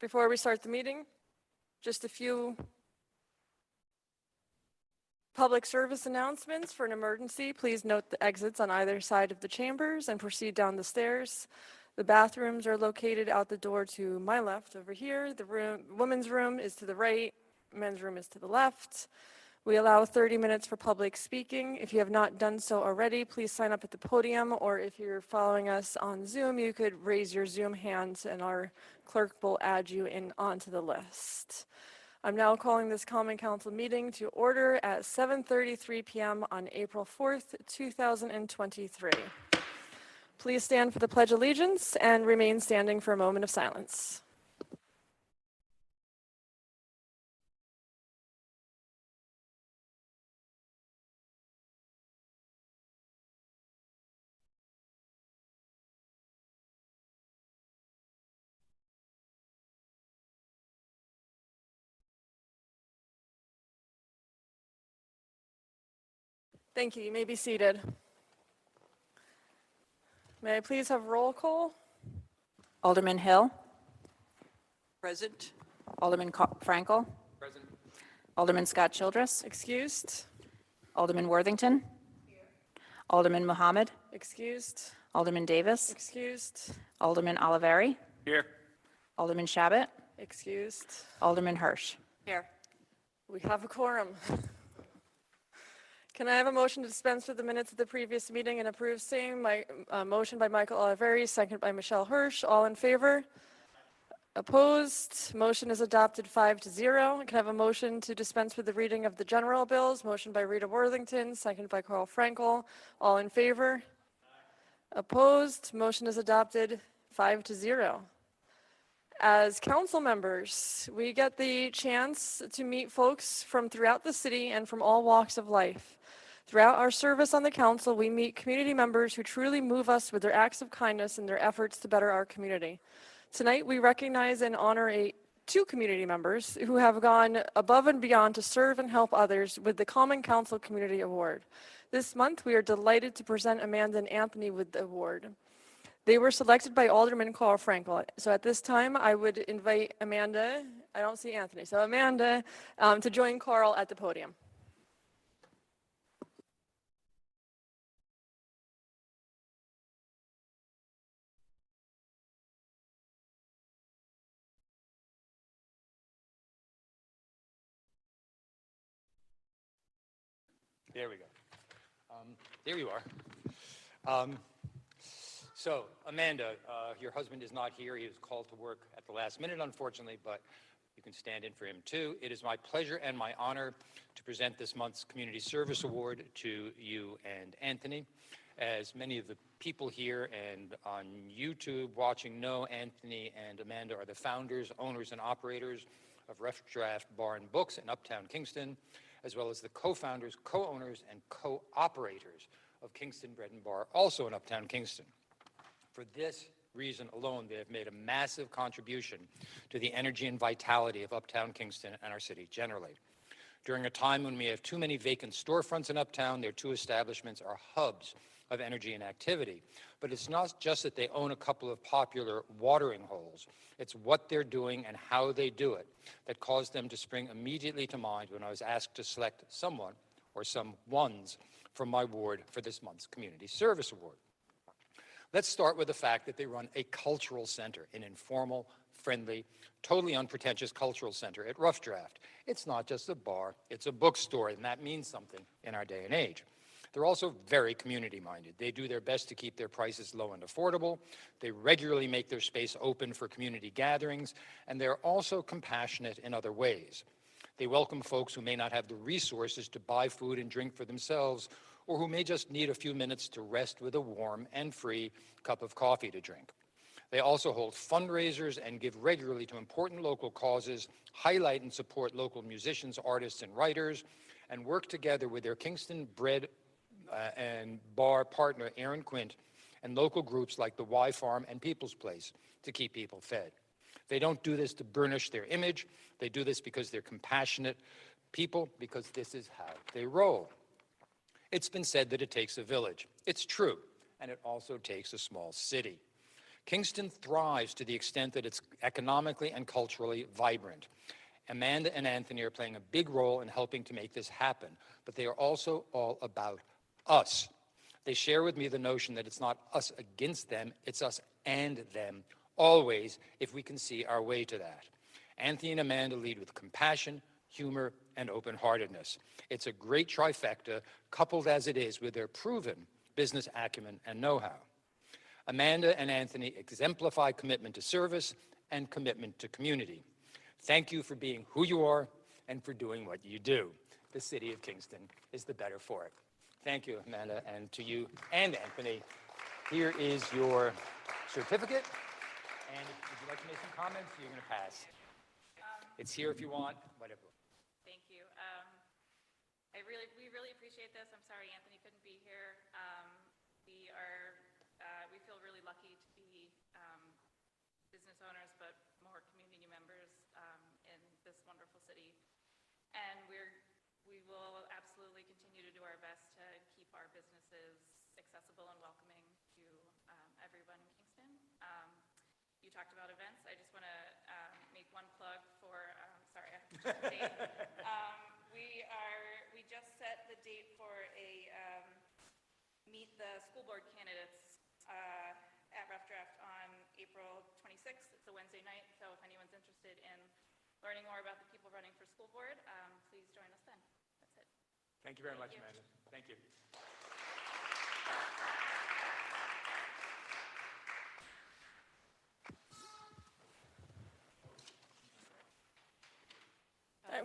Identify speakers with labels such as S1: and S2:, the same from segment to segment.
S1: Before we start the meeting, just a few public service announcements. For an emergency, please note the exits on either side of the chambers and proceed down the stairs. The bathrooms are located out the door to my left over here. The women's room is to the right, men's room is to the left. We allow 30 minutes for public speaking. If you have not done so already, please sign up at the podium, or if you're following us on Zoom, you could raise your Zoom hands and our clerk will add you in onto the list. I'm now calling this Common Council meeting to order at 7:33 p.m. on April 4th, 2023. Please stand for the Pledge of Allegiance and remain standing for a moment of silence. Thank you. You may be seated. May I please have roll call?
S2: Alderman Hill.
S3: Present.
S2: Alderman Frankel.
S3: Present.
S2: Alderman Scott Childress.
S1: Excused.
S2: Alderman Worthington. Here. Alderman Muhammad.
S1: Excused.
S2: Alderman Davis.
S1: Excused.
S2: Alderman Oliveri.
S3: Here.
S2: Alderman Shabbat.
S1: Excused.
S2: Alderman Hirsch.
S3: Here.
S1: We have a quorum. Can I have a motion to dispense with the minutes of the previous meeting and approve same? Motion by Michael Oliveri, second by Michelle Hirsch. All in favor? Opposed? Motion is adopted 5-0. Can I have a motion to dispense with the reading of the general bills? Motion by Rita Worthington, second by Carl Frankel. All in favor? Opposed? Motion is adopted 5-0. As council members, we get the chance to meet folks from throughout the city and from all walks of life. Throughout our service on the council, we meet community members who truly move us with their acts of kindness and their efforts to better our community. Tonight, we recognize and honor two community members who have gone above and beyond to serve and help others with the Common Council Community Award. This month, we are delighted to present Amanda and Anthony with the award. They were selected by Alderman Carl Frankel. So at this time, I would invite Amanda, I don't see Anthony, so Amanda to join Carl at the podium.
S3: There we go. There you are. So, Amanda, your husband is not here. He was called to work at the last minute, unfortunately, but you can stand in for him, too. It is my pleasure and my honor to present this month's Community Service Award to you and Anthony. As many of the people here and on YouTube watching know, Anthony and Amanda are the founders, owners, and operators of Rough Draft Bar and Books in Uptown Kingston, as well as the co-founders, co-owners, and co-operators of Kingston Bread and Bar, also in Uptown Kingston. For this reason alone, they have made a massive contribution to the energy and vitality of Uptown Kingston and our city generally. During a time when we have too many vacant storefronts in Uptown, their two establishments are hubs of energy and activity. But it's not just that they own a couple of popular watering holes. It's what they're doing and how they do it that caused them to spring immediately to mind when I was asked to select someone or some ones from my ward for this month's Community Service Award. Let's start with the fact that they run a cultural center, an informal, friendly, totally unpretentious cultural center at Rough Draft. It's not just a bar, it's a bookstore, and that means something in our day and age. They're also very community-minded. They do their best to keep their prices low and affordable. They regularly make their space open for community gatherings, and they're also compassionate in other ways. They welcome folks who may not have the resources to buy food and drink for themselves, or who may just need a few minutes to rest with a warm and free cup of coffee to drink. They also hold fundraisers and give regularly to important local causes, highlight and support local musicians, artists, and writers, and work together with their Kingston Bread and Bar partner, Aaron Quint, and local groups like the Y Farm and People's Place to keep people fed. They don't do this to burnish their image. They do this because they're compassionate people, because this is how they roll. It's been said that it takes a village. It's true, and it also takes a small city. Kingston thrives to the extent that it's economically and culturally vibrant. Amanda and Anthony are playing a big role in helping to make this happen, but they are also all about us. They share with me the notion that it's not us against them, it's us and them, always, if we can see our way to that. Anthony and Amanda lead with compassion, humor, and open-heartedness. It's a great trifecta, coupled as it is with their proven business acumen and know-how. Amanda and Anthony exemplify commitment to service and commitment to community. Thank you for being who you are and for doing what you do. The city of Kingston is the better for it. Thank you, Amanda, and to you and Anthony. Here is your certificate. And if you'd like to make some comments, you're going to pass. It's here if you want, whatever.
S4: Thank you. We really appreciate this. I'm sorry Anthony couldn't be here. We feel really lucky to be business owners, but more community members in this wonderful city. And we will absolutely continue to do our best to keep our businesses accessible and welcoming to everyone in Kingston. You talked about events. I just want to make one plug for, sorry, I have to check the date. We just set the date for a meet the school board candidates at Rough Draft on April 26th. It's a Wednesday night, so if anyone's interested in learning more about the people running for school board, please join us then. That's it.
S3: Thank you very much, Amanda. Thank you.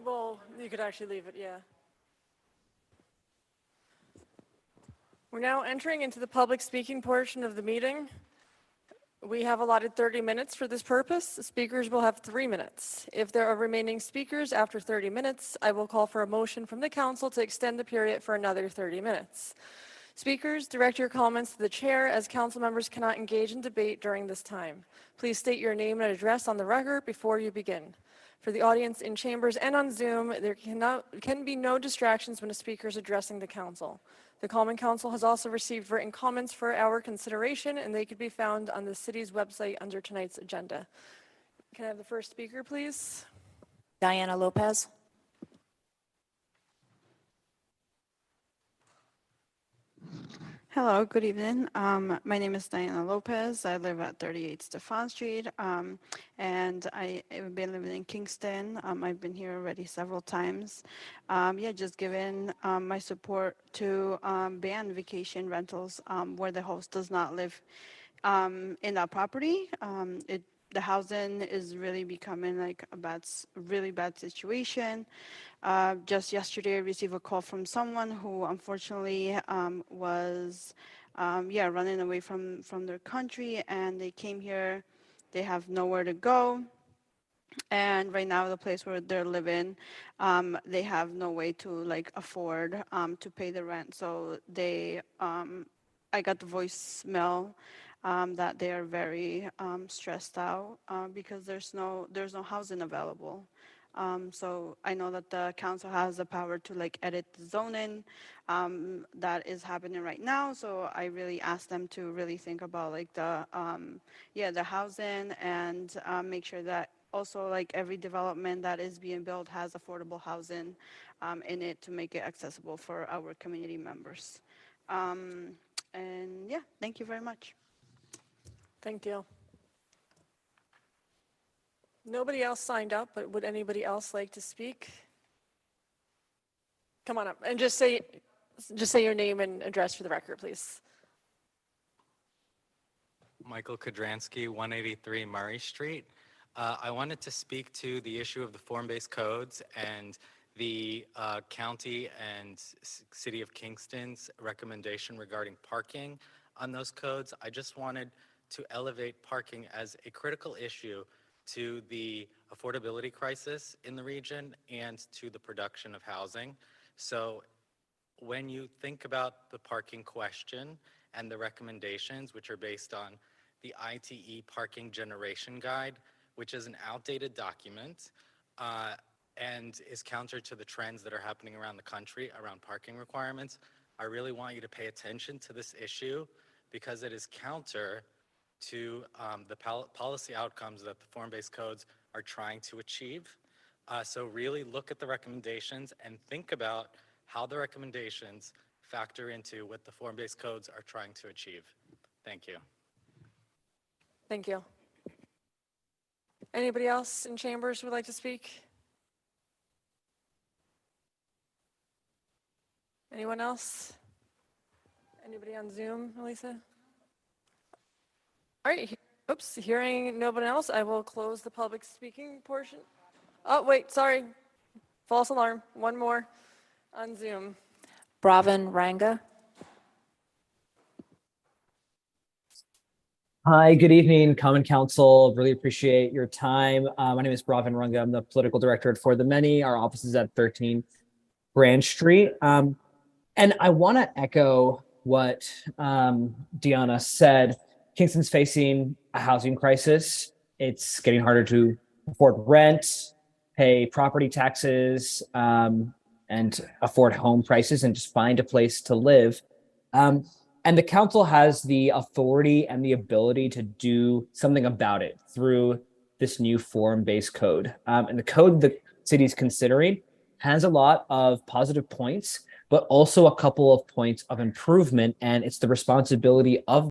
S1: Well, you could actually leave it, yeah. We're now entering into the public speaking portion of the meeting. We have allotted 30 minutes for this purpose. The speakers will have 3 minutes. If there are remaining speakers after 30 minutes, I will call for a motion from the council to extend the period for another 30 minutes. Speakers, direct your comments to the chair, as council members cannot engage in debate during this time. Please state your name and address on the record before you begin. For the audience in chambers and on Zoom, there can be no distractions when a speaker is addressing the council. The Common Council has also received written comments for our consideration, and they could be found on the city's website under tonight's agenda. Can I have the first speaker, please?
S2: Diana Lopez.
S5: Hello, good evening. My name is Diana Lopez. I live at 38 Stefan Street, and I've been living in Kingston. I've been here already several times. Just giving my support to ban vacation rentals where the host does not live in that property. The housing is really becoming like a really bad situation. Just yesterday, I received a call from someone who unfortunately was running away from their country, and they came here. They have nowhere to go. And right now, the place where they're living, they have no way to like afford to pay the rent. So I got the voicemail that they are very stressed out because there's no housing available. So I know that the council has the power to like edit the zoning that is happening right now. So I really asked them to really think about like the housing and make sure that also like every development that is being built has affordable housing in it to make it accessible for our community members. And yeah, thank you very much.
S1: Thank you. Nobody else signed up, but would anybody else like to speak? Come on up and just say your name and address for the record, please.
S6: Michael Kodransky, 183 Murray Street. I wanted to speak to the issue of the form-based codes and the county and city of Kingston's recommendation regarding parking on those codes. I just wanted to elevate parking as a critical issue to the affordability crisis in the region and to the production of housing. So when you think about the parking question and the recommendations, which are based on the ITE Parking Generation Guide, which is an outdated document and is counter to the trends that are happening around the country around parking requirements, I really want you to pay attention to this issue because it is counter to the policy outcomes that the form-based codes are trying to achieve. So really look at the recommendations and think about how the recommendations factor into what the form-based codes are trying to achieve. Thank you.
S1: Thank you. Anybody else in chambers who would like to speak? Anyone else? Anybody on Zoom, Elisa? All right, oops, hearing nobody else, I will close the public speaking portion. Oh, wait, sorry. False alarm. One more on Zoom.
S2: Brahvan Ranga.
S7: Hi, good evening, Common Council. Really appreciate your time. My name is Brahvan Ranga. I'm the political director at For the Many. Our office is at 13 Branch Street. And I want to echo what Deanna said. Kingston's facing a housing crisis. It's getting harder to afford rent, pay property taxes, and afford home prices and just find a place to live. And the council has the authority and the ability to do something about it through this new form-based code. And the code the city's considering has a lot of positive points, but also a couple of points of improvement. And it's the responsibility of